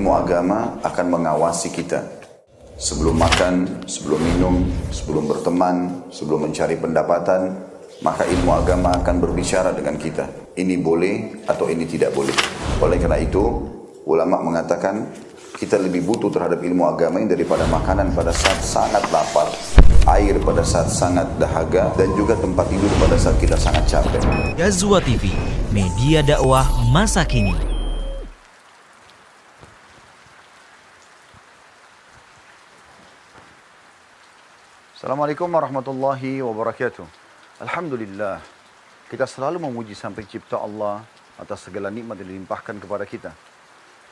ilmu agama akan mengawasi kita. Sebelum makan, sebelum minum, sebelum berteman, sebelum mencari pendapatan, maka ilmu agama akan berbicara dengan kita. Ini boleh atau ini tidak boleh. Oleh karena itu, ulama mengatakan kita lebih butuh terhadap ilmu agama ini daripada makanan pada saat sangat lapar, air pada saat sangat dahaga, dan juga tempat tidur pada saat kita sangat capek. Ghazwa TV, media dakwah masa kini. Assalamualaikum warahmatullahi wabarakatuh. Alhamdulillah, kita selalu memuji Sang Pencipta Allah atas segala nikmat yang dilimpahkan kepada kita.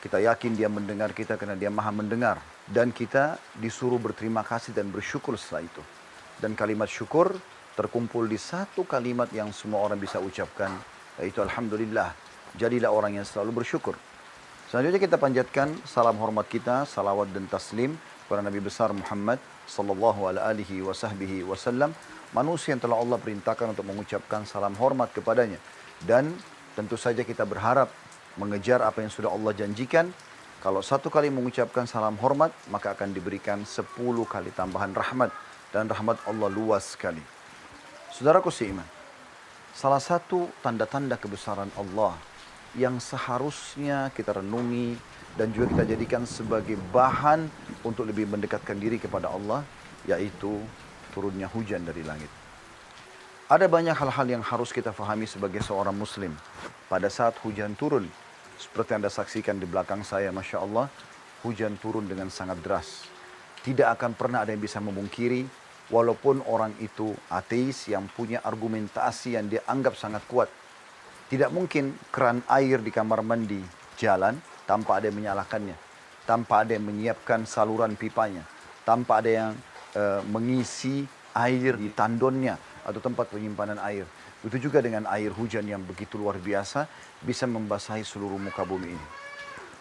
Kita yakin Dia mendengar kita karena Dia Maha mendengar. Dan kita disuruh berterima kasih dan bersyukur setelah itu. Dan kalimat syukur terkumpul di satu kalimat yang semua orang bisa ucapkan, yaitu Alhamdulillah. Jadilah orang yang selalu bersyukur. Selanjutnya kita panjatkan salam hormat kita, salawat dan taslim kepada Nabi besar Muhammad sallallahu alaihi wasallam, manusia yang telah Allah perintahkan untuk mengucapkan salam hormat kepadanya. Dan tentu saja kita berharap mengejar apa yang sudah Allah janjikan. Kalau satu kali mengucapkan salam hormat, maka akan diberikan 10 kali tambahan rahmat. Dan rahmat Allah luas sekali. Saudaraku seiman, salah satu tanda-tanda kebesaran Allah yang seharusnya kita renungi dan juga kita jadikan sebagai bahan untuk lebih mendekatkan diri kepada Allah, yaitu turunnya hujan dari langit. Ada banyak hal-hal yang harus kita fahami sebagai seorang muslim. Pada saat hujan turun, seperti Anda saksikan di belakang saya, Masya Allah, hujan turun dengan sangat deras. Tidak akan pernah ada yang bisa memungkiri, walaupun orang itu ateis yang punya argumentasi yang dia anggap sangat kuat. Tidak mungkin keran air di kamar mandi jalan tanpa ada yang menyalakannya, tanpa ada yang menyiapkan saluran pipanya, tanpa ada yang mengisi air di tandonnya atau tempat penyimpanan air. Begitu juga dengan air hujan yang begitu luar biasa bisa membasahi seluruh muka bumi ini.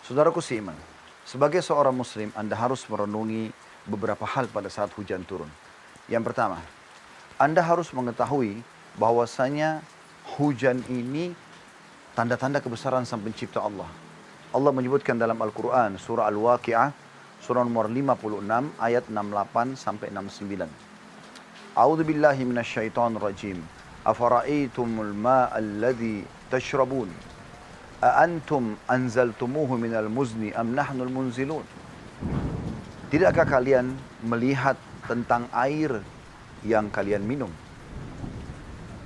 Saudaraku seiman, sebagai seorang muslim Anda harus merenungi beberapa hal pada saat hujan turun. Yang pertama, Anda harus mengetahui bahwasanya hujan ini tanda-tanda kebesaran Sang Pencipta Allah. Allah menyebutkan dalam Al-Quran, surah Al-Waqi'ah, surah nomor 56, ayat 68 sampai 69. A'udzu billahi minasyaitonir rajim. Afara'aitumul ma'a alladhi tashrabun? A antum anzaltumuhu minal muzni am nahnul munzilun? Tidakkah kalian melihat tentang air yang kalian minum?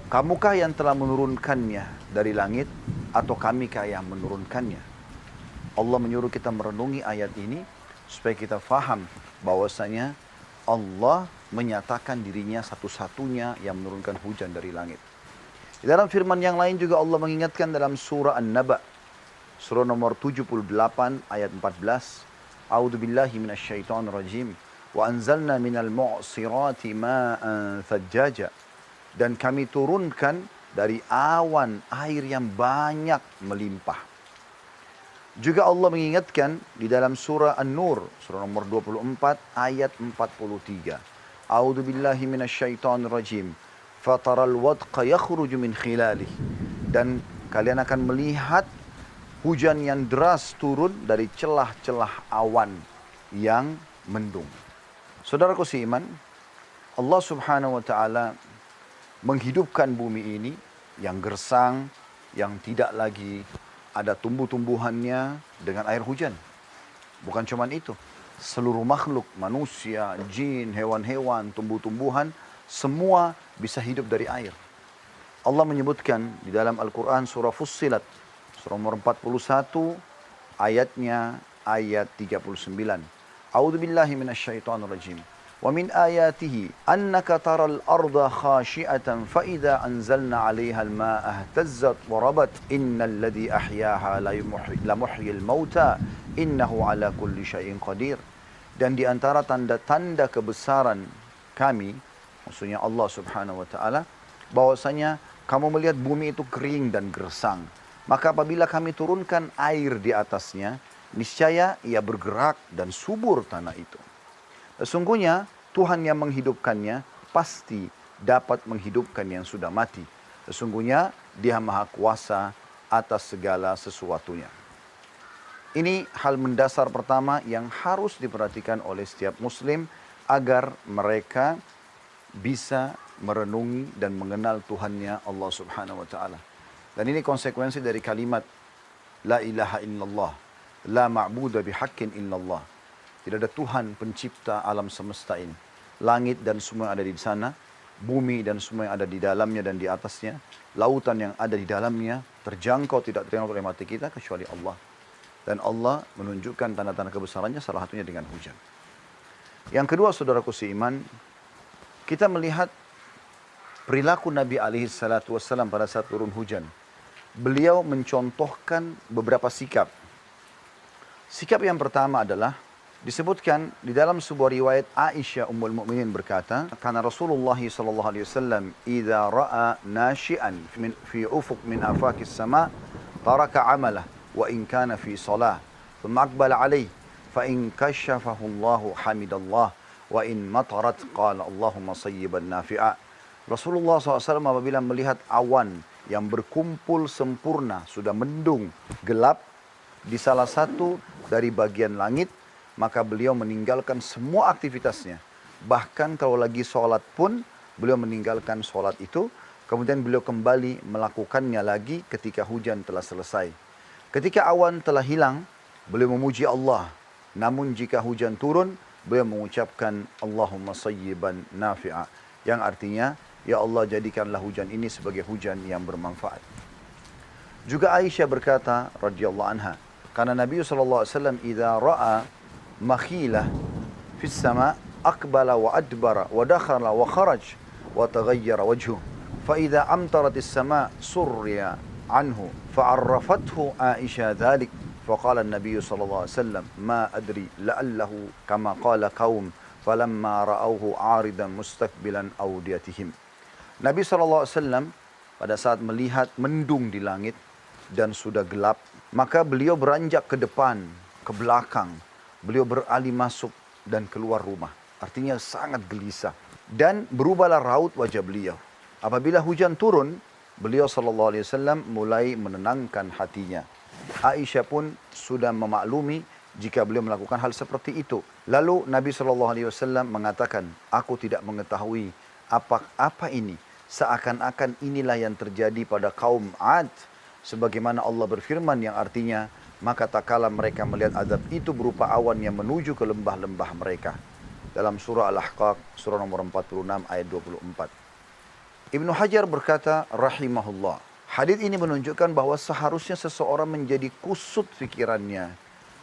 Kamukah yang telah menurunkannya dari langit atau kamikah yang menurunkannya? Allah menyuruh kita merenungi ayat ini supaya kita faham bahwasanya Allah menyatakan dirinya satu-satunya yang menurunkan hujan dari langit. Di dalam firman yang lain juga Allah mengingatkan dalam surah An-Naba, surah nomor 78 ayat 14. A'udzu billahi minasyaitonir rajim. Wa anzalna minal mu'sirati ma'an thajjaja. Dan kami turunkan dari awan air yang banyak melimpah. Juga Allah mengingatkan di dalam surah An-Nur, surah nomor 24 ayat 43. A'udzu billahi minasyaitonir rajim. Fataral wadqa yakhruju min khilalih. Dan kalian akan melihat hujan yang deras turun dari celah-celah awan yang mendung. Saudaraku seiman, Allah Subhanahu wa taala menghidupkan bumi ini yang gersang, yang tidak lagi ada tumbuh-tumbuhannya dengan air hujan. Bukan cuma itu, seluruh makhluk, manusia, jin, hewan-hewan, tumbuh-tumbuhan, semua bisa hidup dari air. Allah menyebutkan di dalam Al-Quran surah Fussilat, surah nomor 41, ayatnya ayat 39. A'udzu billahi minasyaitonir rajim. Wa min ayatihi annaka taral arda khashi'atan fa idza anzalna 'alaiha al-ma'a ihtazzat wa rabat innal ladzi ahyaha la muhyil mauta innahu 'ala kulli syai'in qadir. Dan di antara tanda-tanda kebesaran kami, maksudnya Allah Subhanahu wa taala, bahwasanya kamu melihat bumi itu kering dan gersang. Maka apabila kami turunkan air di atasnya, niscaya ia bergerak dan subur tanah itu. Sesungguhnya Tuhan yang menghidupkannya pasti dapat menghidupkan yang sudah mati. Sesungguhnya Dia Maha Kuasa atas segala sesuatunya. Ini hal mendasar pertama yang harus diperhatikan oleh setiap muslim agar mereka bisa merenungi dan mengenal Tuhannya Allah Subhanahu wa taala. Dan ini konsekuensi dari kalimat la ilaha illallah, la ma'budu bihaqqin illallah. Tidak ada Tuhan pencipta alam semesta ini. Langit dan semua yang ada di sana, bumi dan semua yang ada di dalamnya dan di atasnya, lautan yang ada di dalamnya, terjangkau tidak terjangkau oleh mata kita kecuali Allah. Dan Allah menunjukkan tanda-tanda kebesarannya salah satunya dengan hujan. Yang kedua saudaraku seiman, kita melihat perilaku Nabi SAW pada saat turun hujan. Beliau mencontohkan beberapa sikap. Sikap yang pertama adalah disebutkan di dalam sebuah riwayat Aisyah Ummul Mukminin berkata, karena Rasulullah SAW idza ra'a nashi'an fi ufuq min afaqis sama' taraka 'amalah wa in kana fi salah thumma aqbala 'alayhi fa in kashafahu Allahu hamidallah wa in matarat qala Allahumma sayyiban nafi'a. Rasulullah SAW apabila melihat awan yang berkumpul sempurna, sudah mendung, gelap di salah satu dari bagian langit, maka beliau meninggalkan semua aktivitasnya. Bahkan kalau lagi sholat pun, beliau meninggalkan sholat itu, kemudian beliau kembali melakukannya lagi ketika hujan telah selesai. Ketika awan telah hilang, beliau memuji Allah. Namun jika hujan turun, beliau mengucapkan Allahumma sayyiban nafi'a. Yang artinya, ya Allah jadikanlah hujan ini sebagai hujan yang bermanfaat. Juga Aisyah berkata, radhiyallahu anha, karena Nabi SAW idza ra'a makhilah fis sama' aqbala wa adbara wa dakhala wa kharaj wa taghayyara wajhuh. Fa idza amtarat as-sama' surriya anhu fa'arrafathu Aisyah dhalik. فقال النبي صلى الله عليه وسلم ما أدري لعله كما قال قوم فلما رأوه عارضا مستقبلا أوديتهم. Nabi SAW pada saat melihat mendung di langit dan sudah gelap, maka beliau beranjak ke depan, ke belakang. Beliau beralih masuk dan keluar rumah. Artinya sangat gelisah. Dan berubahlah raut wajah beliau. Apabila hujan turun, beliau SAW mulai menenangkan hatinya. Aisyah pun sudah memaklumi jika beliau melakukan hal seperti itu. Lalu Nabi SAW mengatakan, aku tidak mengetahui apa ini. Seakan-akan inilah yang terjadi pada kaum Ad. Sebagaimana Allah berfirman yang artinya, maka tak kala mereka melihat azab itu berupa awan yang menuju ke lembah-lembah mereka. Dalam surah Al-Ahqaf, surah nomor 46 ayat 24. Ibnu Hajar berkata, rahimahullah. Hadits ini menunjukkan bahwa seharusnya seseorang menjadi kusut fikirannya.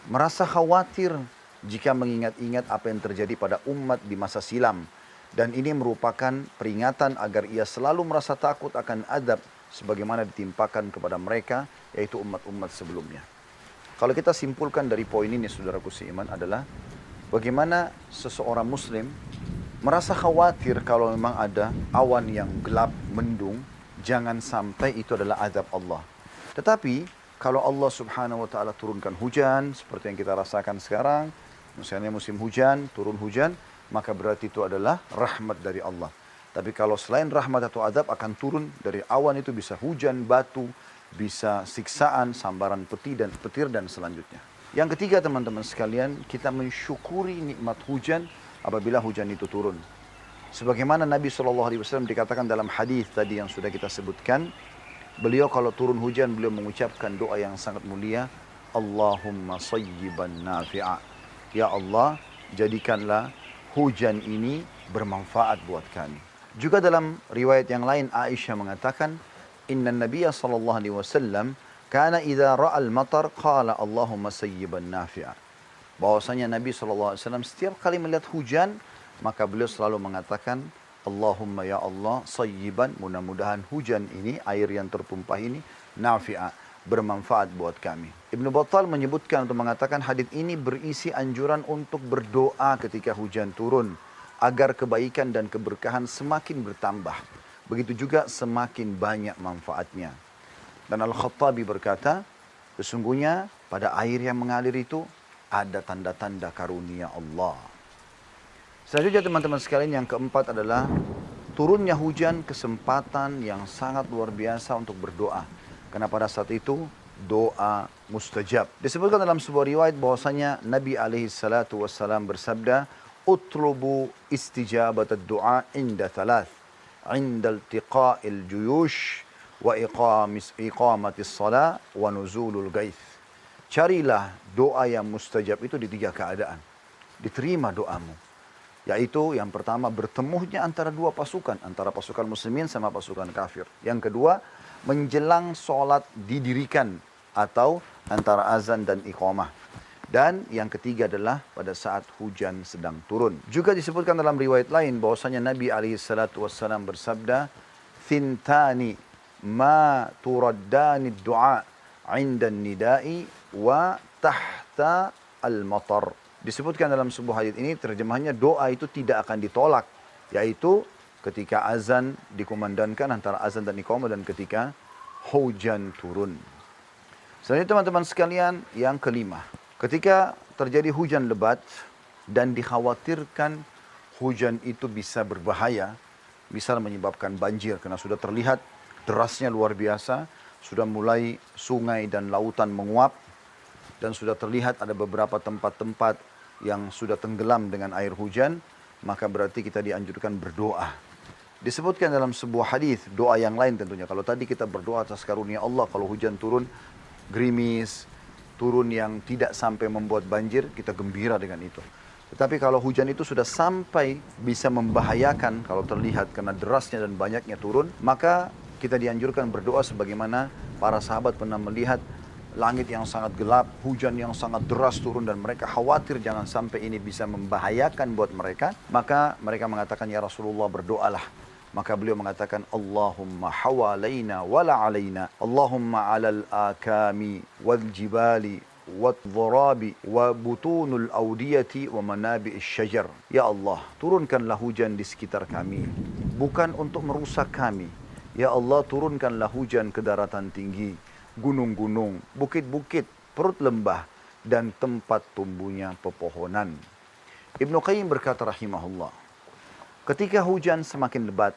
Merasa khawatir jika mengingat-ingat apa yang terjadi pada umat di masa silam. Dan ini merupakan peringatan agar ia selalu merasa takut akan azab sebagaimana ditimpakan kepada mereka, yaitu umat-umat sebelumnya. Kalau kita simpulkan dari poin ini, saudaraku seiman, adalah bagaimana seseorang muslim merasa khawatir kalau memang ada awan yang gelap, mendung, jangan sampai itu adalah azab Allah. Tetapi kalau Allah Subhanahu wa taala turunkan hujan seperti yang kita rasakan sekarang, misalnya musim hujan, turun hujan, maka berarti itu adalah rahmat dari Allah. Tapi kalau selain rahmat atau azab akan turun dari awan, itu bisa hujan, batu, bisa siksaan, sambaran petir dan selanjutnya. Yang ketiga teman-teman sekalian, kita mensyukuri nikmat hujan apabila hujan itu turun. Sebagaimana Nabi SAW dikatakan dalam hadis tadi yang sudah kita sebutkan, beliau kalau turun hujan, beliau mengucapkan doa yang sangat mulia, Allahumma sayyiban nafi'a. Ya Allah, jadikanlah hujan ini bermanfaat buat kami. Juga dalam riwayat yang lain, Aisyah mengatakan, Inna Nabiya SAW kana idza ra'al matar qala Allahumma sayyiban nafi'a. Bahwasanya Nabi SAW setiap kali melihat hujan, maka beliau selalu mengatakan, Allahumma ya Allah sayyiban, mudah-mudahan hujan ini, air yang tertumpah ini, nafi'a, bermanfaat buat kami. Ibnu Battal menyebutkan untuk mengatakan hadits ini berisi anjuran untuk berdoa ketika hujan turun, agar kebaikan dan keberkahan semakin bertambah. Begitu juga semakin banyak manfaatnya. Dan Al-Khattabi berkata, sesungguhnya pada air yang mengalir itu ada tanda-tanda karunia Allah. Selanjutnya teman-teman sekalian, yang keempat adalah turunnya hujan kesempatan yang sangat luar biasa untuk berdoa. Karena pada saat itu doa mustajab. Disebutkan dalam sebuah riwayat bahwasanya Nabi SAW bersabda, "Utlubu istijabat ad-du'a inda thalath, inda iltiqa'il juyush, wa iqamatis salah, wa nuzulul gaith." Carilah doa yang mustajab itu di 3 keadaan. Diterima doamu. Yaitu yang pertama bertemunya antara 2 pasukan. Antara pasukan muslimin sama pasukan kafir. Yang kedua menjelang sholat didirikan. Atau antara azan dan iqamah. Dan yang ketiga adalah pada saat hujan sedang turun. Juga disebutkan dalam riwayat lain bahwasanya Nabi SAW bersabda, "Thintani ma turaddani du'a 'inda nidai wa tahta al-matar." Disebutkan dalam sebuah hadis ini, terjemahannya doa itu tidak akan ditolak. Yaitu ketika azan dikumandangkan antara azan dan iqamah dan ketika hujan turun. Selanjutnya teman-teman sekalian, yang kelima. Ketika terjadi hujan lebat dan dikhawatirkan hujan itu bisa berbahaya, bisa menyebabkan banjir karena sudah terlihat derasnya luar biasa, sudah mulai sungai dan lautan menguap, dan sudah terlihat ada beberapa tempat-tempat yang sudah tenggelam dengan air hujan, maka berarti kita dianjurkan berdoa. Disebutkan dalam sebuah hadis, doa yang lain tentunya. Kalau tadi kita berdoa atas karunia Allah, kalau hujan turun, gerimis, turun yang tidak sampai membuat banjir, kita gembira dengan itu. Tetapi kalau hujan itu sudah sampai bisa membahayakan, kalau terlihat karena derasnya dan banyaknya turun, maka kita dianjurkan berdoa sebagaimana para sahabat pernah melihat langit yang sangat gelap, hujan yang sangat deras turun dan mereka khawatir jangan sampai ini bisa membahayakan buat mereka. Maka mereka mengatakan, "Ya Rasulullah, berdoalah." Maka beliau mengatakan, "Allahumma hawalaina wala alaina, Allahumma alal akami wal jibali wal dharabi wa butunul audiyati wa manabi'is syajar." Ya Allah, turunkanlah hujan di sekitar kami, bukan untuk merusak kami. Ya Allah, turunkanlah hujan ke daratan tinggi, gunung-gunung, bukit-bukit, perut lembah, dan tempat tumbuhnya pepohonan. Ibnu Qayyim berkata rahimahullah, ketika hujan semakin lebat,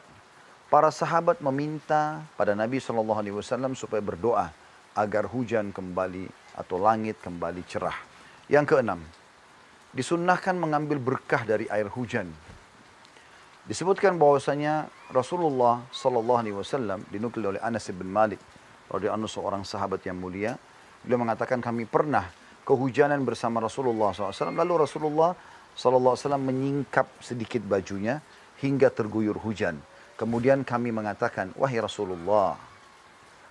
para sahabat meminta pada Nabi SAW supaya berdoa agar hujan kembali atau langit kembali cerah. Yang keenam, disunnahkan mengambil berkah dari air hujan. Disebutkan bahwasanya Rasulullah SAW dinukil oleh Anas bin Malik radhiyallahu anhu, seorang sahabat yang mulia. Beliau mengatakan, kami pernah kehujanan bersama Rasulullah SAW. Lalu Rasulullah SAW menyingkap sedikit bajunya hingga terguyur hujan. Kemudian kami mengatakan, wahai Rasulullah,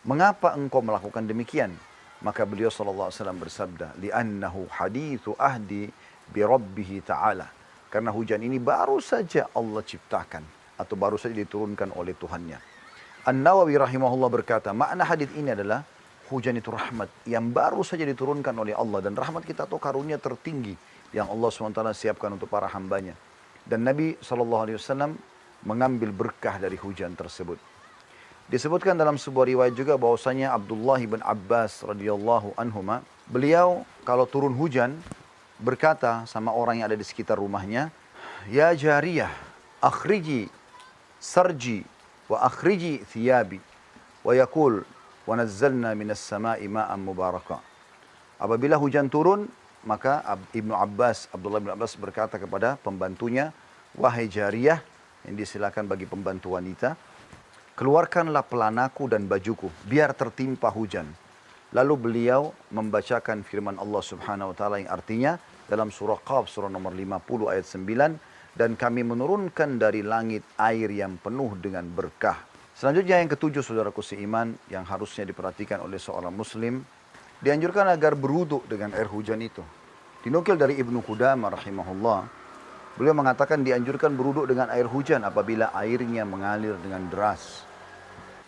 mengapa engkau melakukan demikian? Maka beliau SAW bersabda, li'annahu hadithu ahdi bi rabbihi ta'ala. Karena hujan ini baru saja Allah ciptakan atau baru saja diturunkan oleh Tuhannya. An-Nawawi rahimahullah berkata, makna hadis ini adalah hujan itu rahmat yang baru saja diturunkan oleh Allah. Dan rahmat kita atau karunia tertinggi yang Allah SWT siapkan untuk para hambanya. Dan Nabi SAW mengambil berkah dari hujan tersebut. Disebutkan dalam sebuah riwayat juga bahwasanya Abdullah bin Abbas radhiyallahu anhuma, beliau kalau turun hujan berkata sama orang yang ada di sekitar rumahnya, ya jariyah, akhriji sarji wa akhriji thiyabi wa yakul wa nazzalna minas sama'i ma'an mubaraka. Apabila hujan turun, maka Abdullah bin Abbas berkata kepada pembantunya, wahai jariyah, yang disilakan bagi pembantu wanita, keluarkanlah pelanaku dan bajuku, biar tertimpa hujan. Lalu beliau membacakan firman Allah Subhanahu wa taala yang artinya dalam surah Qaf, surah nomor 50 ayat 9, dan kami menurunkan dari langit air yang penuh dengan berkah. Selanjutnya yang ketujuh, saudaraku seiman, yang harusnya diperhatikan oleh seorang muslim, dianjurkan agar berwudu dengan air hujan itu. Dinukil dari Ibnu Qudamah rahimahullah, beliau mengatakan dianjurkan berwudu dengan air hujan apabila airnya mengalir dengan deras.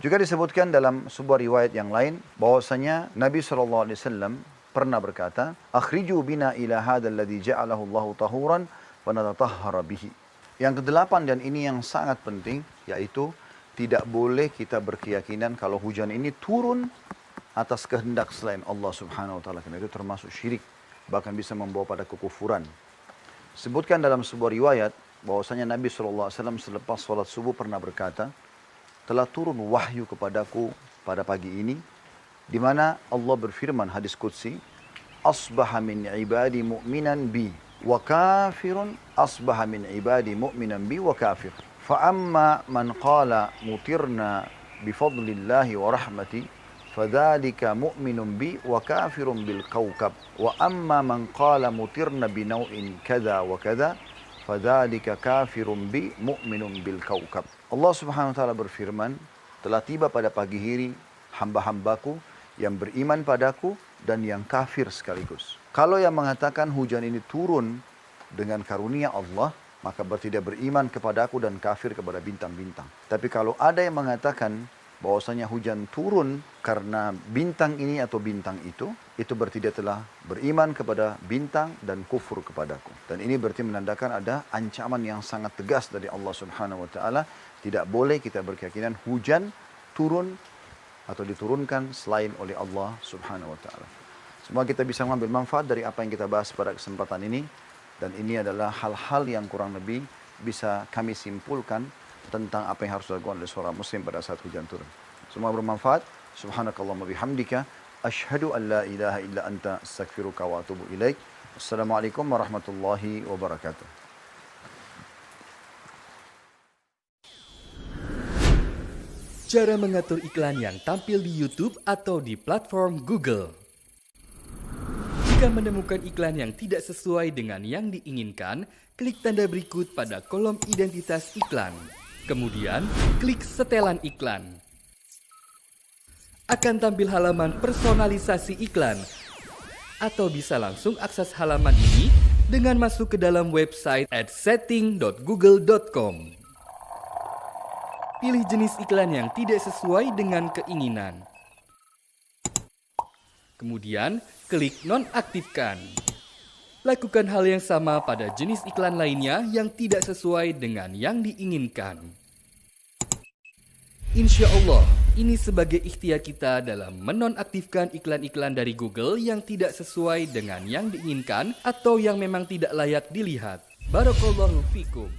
Juga disebutkan dalam sebuah riwayat yang lain bahwasanya Nabi SAW pernah berkata, akhriju bina ila hadzal ladzi ja'alahu Allahu tahuran wa natatahhara bihi. Yang kedelapan, dan ini yang sangat penting, yaitu tidak boleh kita berkeyakinan kalau hujan ini turun atas kehendak selain Allah Subhanahu wa taala, karena itu termasuk syirik, bahkan bisa membawa pada kekufuran. Sebutkan dalam sebuah riwayat bahwasanya Nabi SAW selepas sholat subuh pernah berkata, telah turun wahyu kepadaku pada pagi ini di mana Allah berfirman hadis qudsi, asbaha min ibadi mu'minan bi wa kafirun asbaha min ibadi mu'minan bi wa kafir. Fa amma man qala mutirna bi fadlillahi wa rahmati fadzalika mu'minun bi wa kafirun bil kawkab. Wa amma man qala mutirna bi naw'in kadza wa kadza fadzalika kafirun bi mu'minun bil kawkab. Allah Subhanahu wa taala berfirman, telah tiba pada pagi hari hamba-hambaku yang beriman padaku dan yang kafir sekaligus. Kalau yang mengatakan hujan ini turun dengan karunia Allah, maka berarti dia beriman kepadaku dan kafir kepada bintang-bintang. Tapi kalau ada yang mengatakan bahwasanya hujan turun karena bintang ini atau bintang itu berarti dia telah beriman kepada bintang dan kufur kepadaku. Dan ini berarti menandakan ada ancaman yang sangat tegas dari Allah Subhanahu wa taala. Tidak boleh kita berkeyakinan hujan turun atau diturunkan selain oleh Allah Subhanahu wa taala. Semoga kita bisa mengambil manfaat dari apa yang kita bahas pada kesempatan ini, dan ini adalah hal-hal yang kurang lebih bisa kami simpulkan tentang apa yang harus dilakukan oleh seorang muslim pada saat hujan turun. Semoga bermanfaat. Subhanakallahumma bihamdika asyhadu an la ilaha illa anta astaghfiruka wa atubu ilaik. Assalamualaikum warahmatullahi wabarakatuh. Cara mengatur iklan yang tampil di YouTube atau di platform Google. Jika menemukan iklan yang tidak sesuai dengan yang diinginkan, klik tanda berikut pada kolom identitas iklan. Kemudian, klik setelan iklan. Akan tampil halaman personalisasi iklan. Atau bisa langsung akses halaman ini dengan masuk ke dalam website @setting.google.com. Pilih jenis iklan yang tidak sesuai dengan keinginan. Kemudian, klik nonaktifkan. Lakukan hal yang sama pada jenis iklan lainnya yang tidak sesuai dengan yang diinginkan. Insya Allah, ini sebagai ikhtiar kita dalam menonaktifkan iklan-iklan dari Google yang tidak sesuai dengan yang diinginkan atau yang memang tidak layak dilihat. Barakallahu fikum.